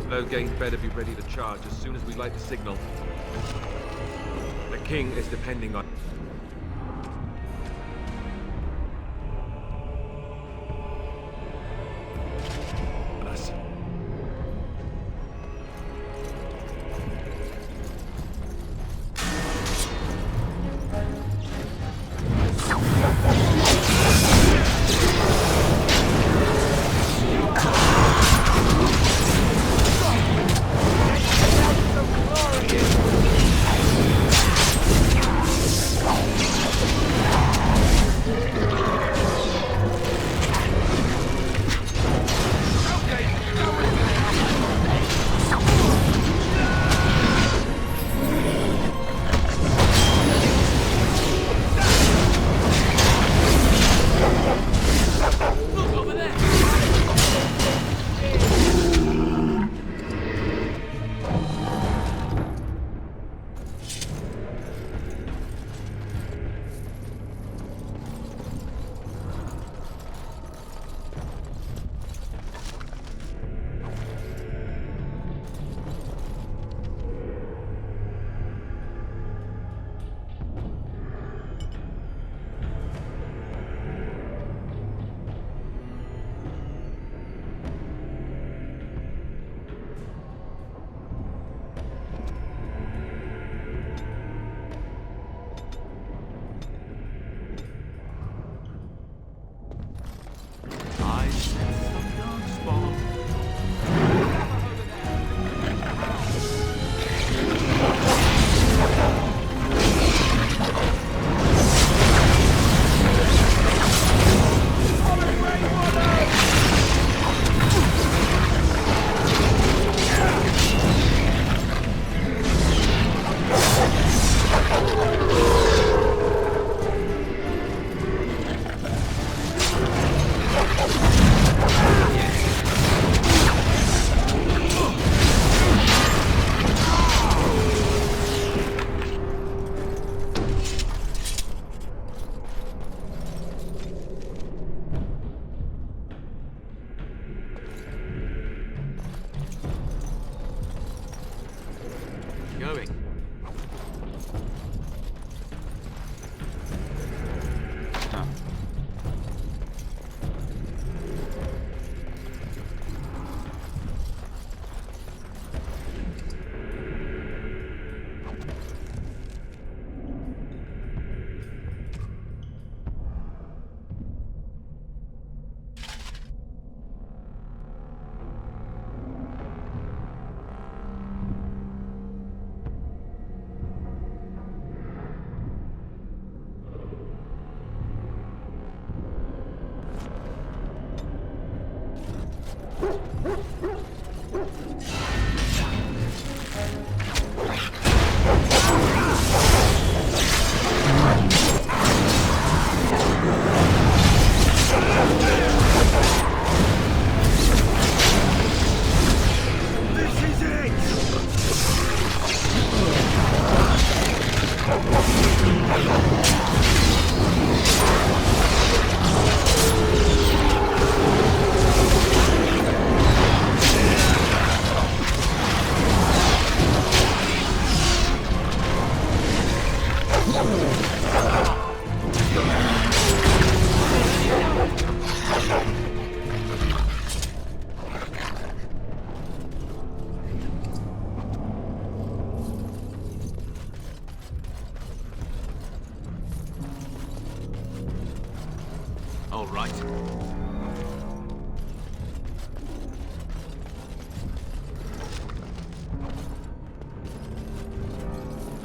Loghain better be ready to charge as soon as we light the signal. The king is depending on us. Going. Huh. All right.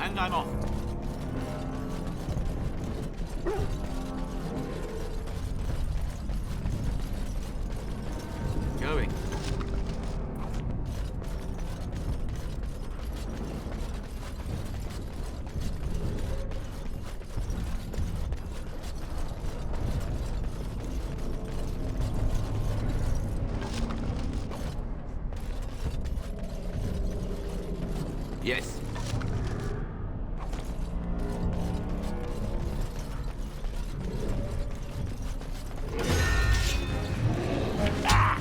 And I'm off. Going. Yes. Ah!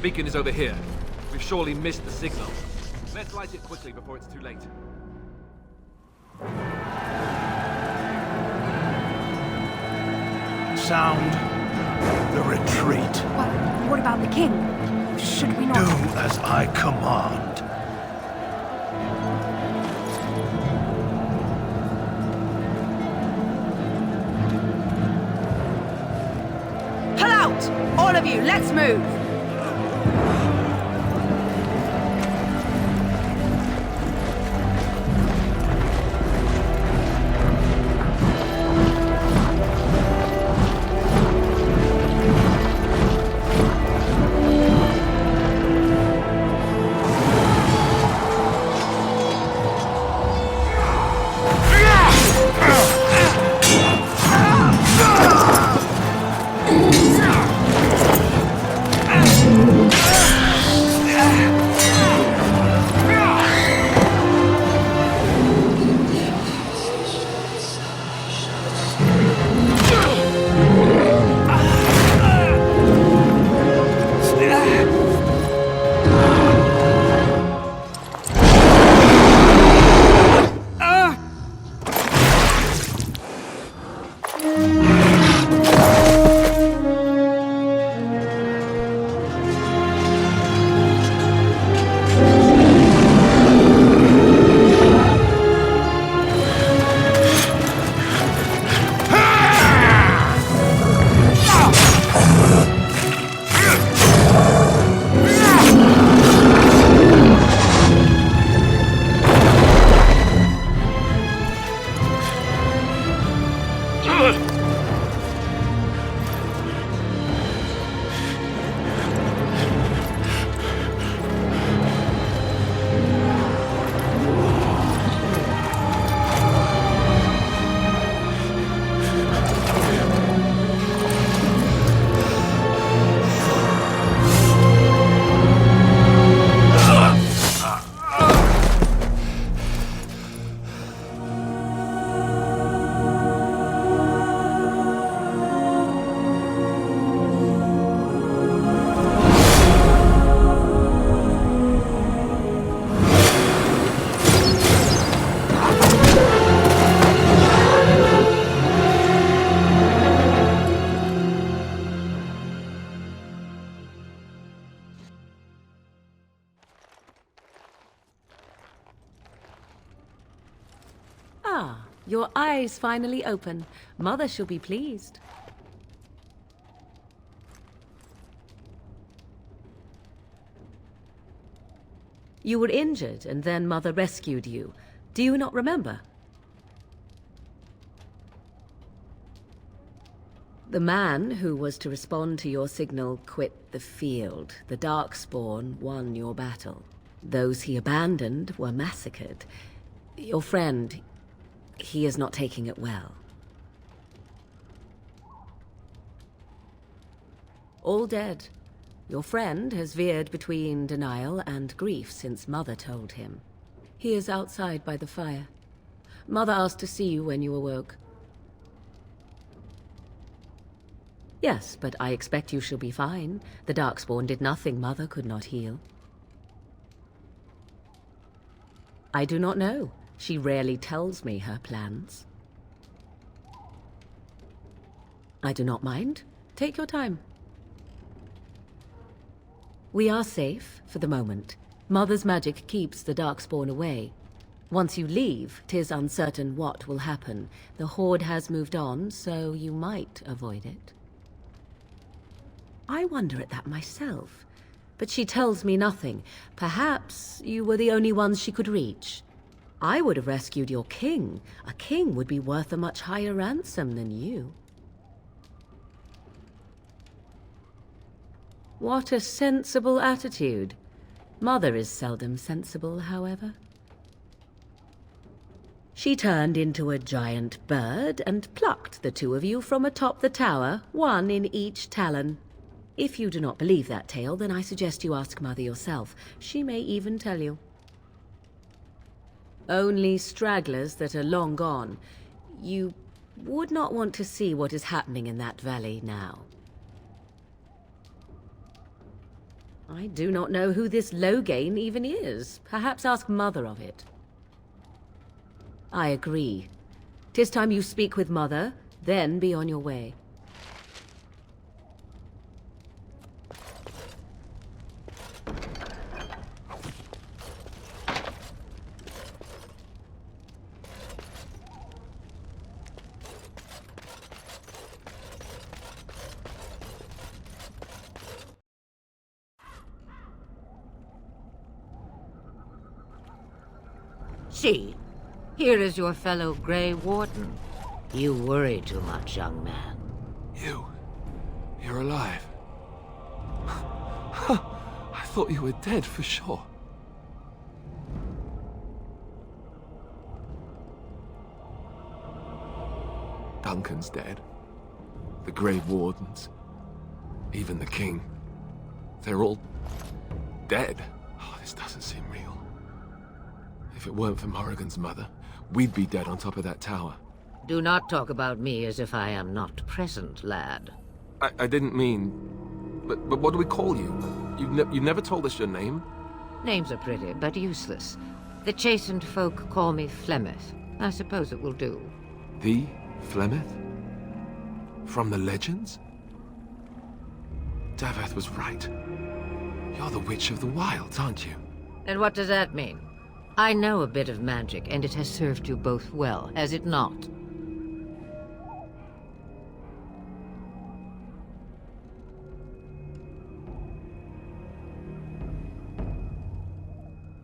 beacon is over here. We've surely missed the signal. Let's light it quickly before it's too late. Sound the retreat. But what about the king? Should we not... Do as I command. Pull out! All of you, let's move! Ah, your eyes finally open. Mother shall be pleased. You were injured, and then Mother rescued you. Do you not remember? The man who was to respond to your signal quit the field. The Darkspawn won your battle. Those he abandoned were massacred. Your friend, he is not taking it well. All dead. Your friend has veered between denial and grief since Mother told him. He is outside by the fire. Mother asked to see you when you awoke. Yes, but I expect you shall be fine. The Darkspawn did nothing Mother could not heal. I do not know. She rarely tells me her plans. I do not mind. Take your time. We are safe, for the moment. Mother's magic keeps the Darkspawn away. Once you leave, 'tis uncertain what will happen. The Horde has moved on, so you might avoid it. I wonder at that myself, but she tells me nothing. Perhaps you were the only ones she could reach. I would have rescued your king. A king would be worth a much higher ransom than you. What a sensible attitude. Mother is seldom sensible, however. She turned into a giant bird and plucked the two of you from atop the tower, one in each talon. If you do not believe that tale, then I suggest you ask Mother yourself. She may even tell you. Only stragglers that are long gone. You would not want to see what is happening in that valley now. I do not know who this Loghain even is. Perhaps ask Mother of it. I agree. 'Tis time you speak with Mother, then be on your way. See, here is your fellow Grey Warden. You worry too much, young man. You're alive. I thought you were dead for sure. Duncan's dead. The Grey Wardens. Even the King. They're all dead. Oh, this doesn't seem real. If it weren't for Morrigan's mother, we'd be dead on top of that tower. Do not talk about me as if I am not present, lad. I didn't mean... But what do we call you? You've never told us your name? Names are pretty, but useless. The chastened folk call me Flemeth. I suppose it will do. The Flemeth? From the legends? Daveth was right. You're the Witch of the Wilds, aren't you? And what does that mean? I know a bit of magic, and it has served you both well, has it not?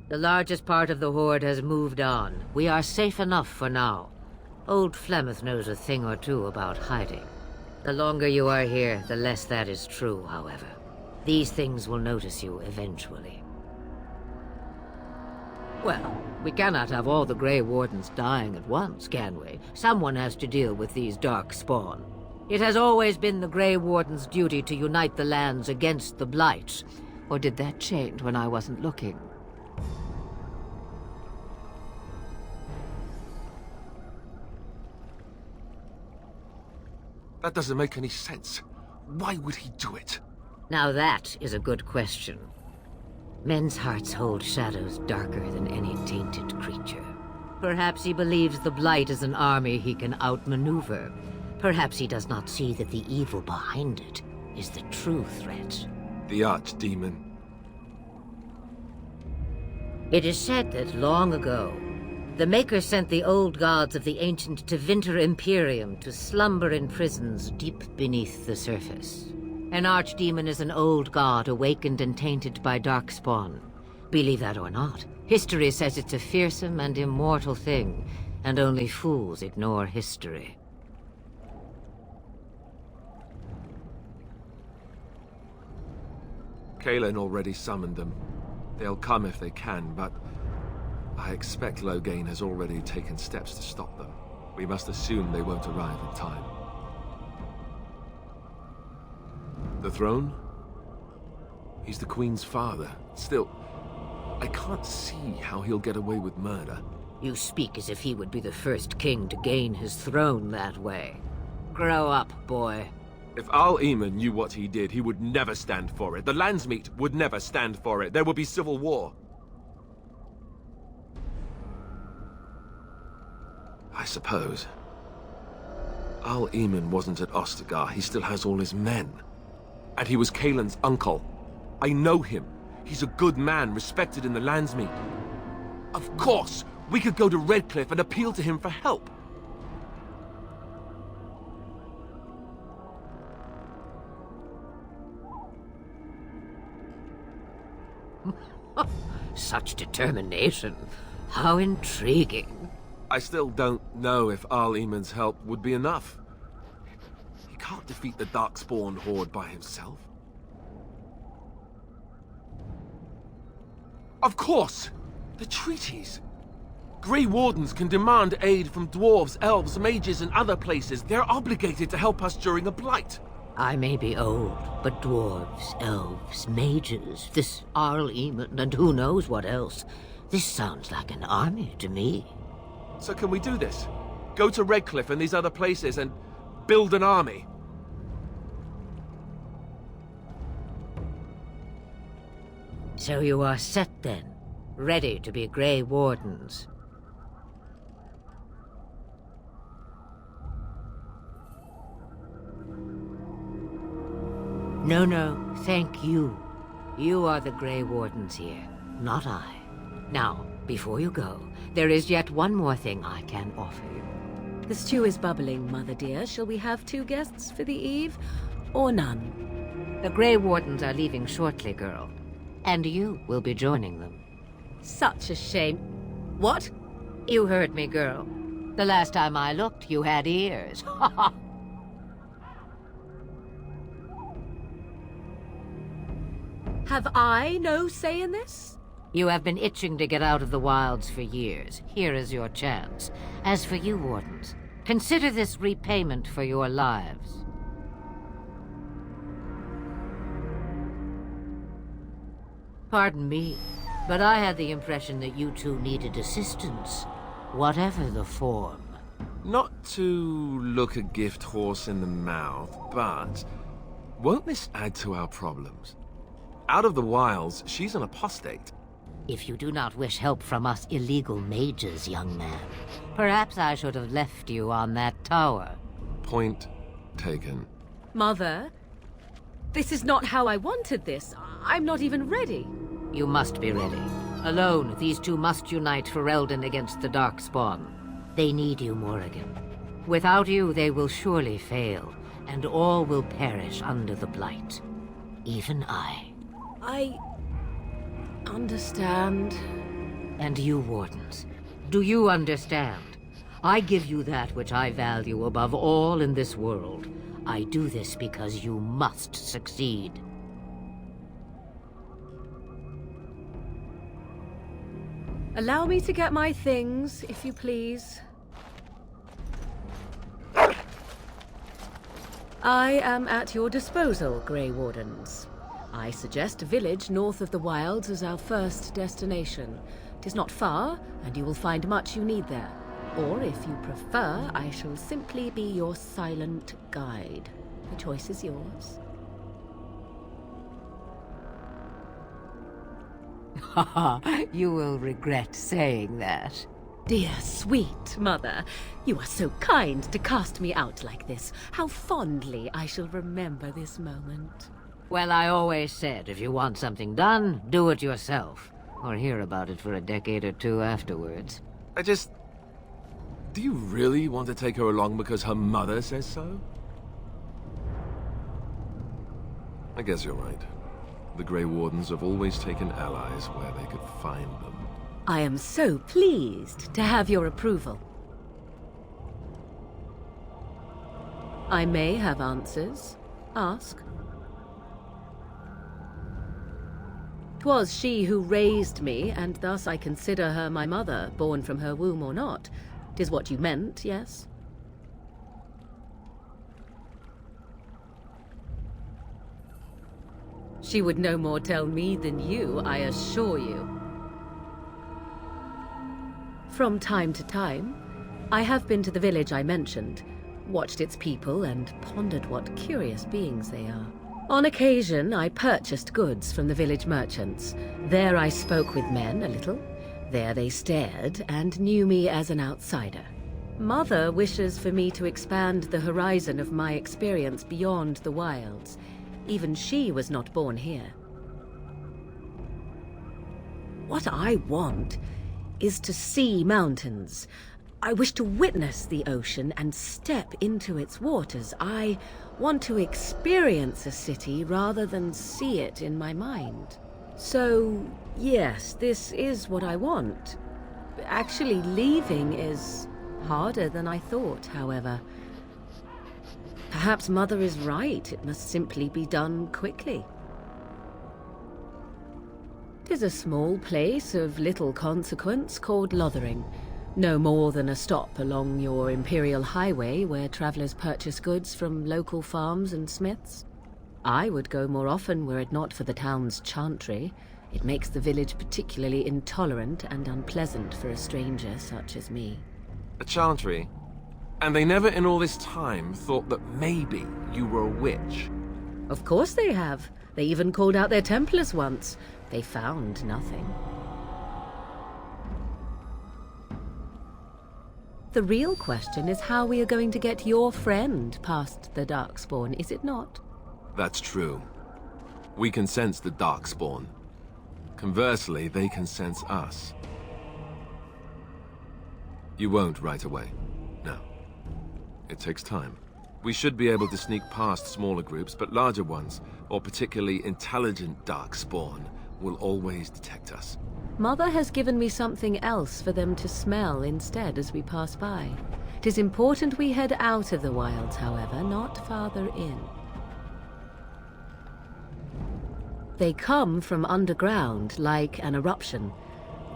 The largest part of the Horde has moved on. We are safe enough for now. Old Flemeth knows a thing or two about hiding. The longer you are here, the less that is true, however. These things will notice you eventually. Well, we cannot have all the Grey Wardens dying at once, can we? Someone has to deal with these dark spawn. It has always been the Grey Warden's duty to unite the lands against the Blight. Or did that change when I wasn't looking? That doesn't make any sense. Why would he do it? Now that is a good question. Men's hearts hold shadows darker than any tainted creature. Perhaps he believes the Blight is an army he can outmaneuver. Perhaps he does not see that the evil behind it is the true threat. The Archdemon. It is said that long ago, the Maker sent the old gods of the ancient Tevinter Imperium to slumber in prisons deep beneath the surface. An archdemon is an old god awakened and tainted by darkspawn. Believe that or not, history says it's a fearsome and immortal thing, and only fools ignore history. Kaelin already summoned them. They'll come if they can, but I expect Loghain has already taken steps to stop them. We must assume they won't arrive in time. The throne? He's the Queen's father. Still, I can't see how he'll get away with murder. You speak as if he would be the first king to gain his throne that way. Grow up, boy. If Al-Eamon knew what he did, he would never stand for it. The Landsmeet would never stand for it. There would be civil war. I suppose. Al-Eamon wasn't at Ostagar. He still has all his men. And he was Kaelin's uncle. I know him. He's a good man, respected in the Landsmeet. Of course, we could go to Redcliffe and appeal to him for help. Such determination. How intriguing. I still don't know if Al-Eamon's help would be enough. He can't defeat the Darkspawn Horde by himself. Of course! The treaties! Grey Wardens can demand aid from dwarves, elves, mages, and other places. They're obligated to help us during a blight. I may be old, but dwarves, elves, mages, this Al-Eamon, and who knows what else. This sounds like an army to me. So can we do this? Go to Redcliffe and these other places and build an army? So you are set then, ready to be Grey Wardens. No, thank you. You are the Grey Wardens here, not I. Now, before you go, there is yet one more thing I can offer you. The stew is bubbling, Mother dear. Shall we have 2 guests for the eve, or none? The Grey Wardens are leaving shortly, girl. And you will be joining them. Such a shame. What? You heard me, girl. The last time I looked, you had ears. Have I no say in this? You have been itching to get out of the wilds for years. Here is your chance. As for you, Wardens, consider this repayment for your lives. Pardon me, but I had the impression that you two needed assistance, whatever the form. Not to look a gift horse in the mouth, but won't this add to our problems? Out of the wilds, she's an apostate. If you do not wish help from us illegal mages, young man, perhaps I should have left you on that tower. Point taken. Mother, this is not how I wanted this. I'm not even ready. You must be ready. Alone, these two must unite for Eldon against the Darkspawn. They need you, Morrigan. Without you, they will surely fail, and all will perish under the Blight. Even I. I understand. And you, Wardens, do you understand? I give you that which I value above all in this world. I do this because you must succeed. Allow me to get my things, if you please. I am at your disposal, Grey Wardens. I suggest a village north of the wilds as our first destination. It is not far, and you will find much you need there. Or, if you prefer, I shall simply be your silent guide. The choice is yours. Haha, you will regret saying that. Dear, sweet mother, you are so kind to cast me out like this. How fondly I shall remember this moment. Well, I always said, if you want something done, do it yourself. Or hear about it for a decade or two afterwards. Do you really want to take her along because her mother says so? I guess you're right. The Grey Wardens have always taken allies where they could find them. I am so pleased to have your approval. I may have answers. Ask. 'Twas she who raised me, and thus I consider her my mother, born from her womb or not. 'Tis what you meant, yes? She would no more tell me than you, I assure you. From time to time, I have been to the village I mentioned, watched its people, and pondered what curious beings they are. On occasion, I purchased goods from the village merchants. There I spoke with men a little. There they stared and knew me as an outsider. Mother wishes for me to expand the horizon of my experience beyond the wilds. Even she was not born here. What I want is to see mountains. I wish to witness the ocean and step into its waters. I want to experience a city rather than see it in my mind. So, yes, this is what I want. Actually, leaving is harder than I thought, however. Perhaps Mother is right. It must simply be done quickly. 'Tis a small place of little consequence called Lothering. No more than a stop along your Imperial Highway where travelers purchase goods from local farms and smiths. I would go more often were it not for the town's chantry. It makes the village particularly intolerant and unpleasant for a stranger such as me. A chantry? And they never in all this time thought that maybe you were a witch? Of course they have. They even called out their Templars once. They found nothing. The real question is how we are going to get your friend past the Darkspawn, is it not? That's true. We can sense the Darkspawn. Conversely, they can sense us. You won't right away. No. It takes time. We should be able to sneak past smaller groups, but larger ones, or particularly intelligent Darkspawn, will always detect us. Mother has given me something else for them to smell instead as we pass by. It is important we head out of the wilds, however, not farther in. They come from underground, like an eruption.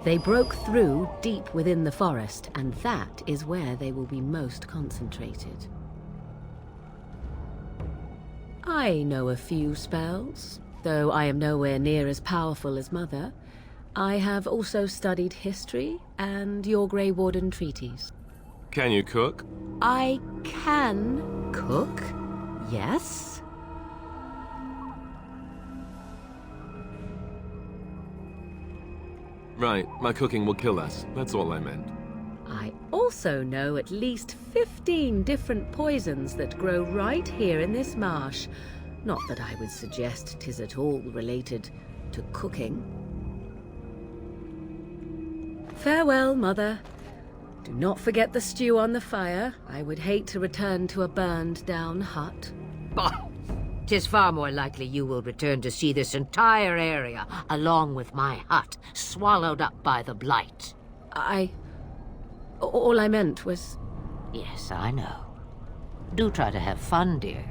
They broke through deep within the forest, and that is where they will be most concentrated. I know a few spells, though I am nowhere near as powerful as Mother. I have also studied history and your Grey Warden treaties. Can you cook? I can cook, yes. Right, my cooking will kill us. That's all I meant. I also know at least 15 different poisons that grow right here in this marsh. Not that I would suggest 'tis at all related to cooking. Farewell, Mother. Do not forget the stew on the fire. I would hate to return to a burned-down hut. Bah! 'Tis far more likely you will return to see this entire area, along with my hut, swallowed up by the blight. All I meant was... Yes, I know. Do try to have fun, dear.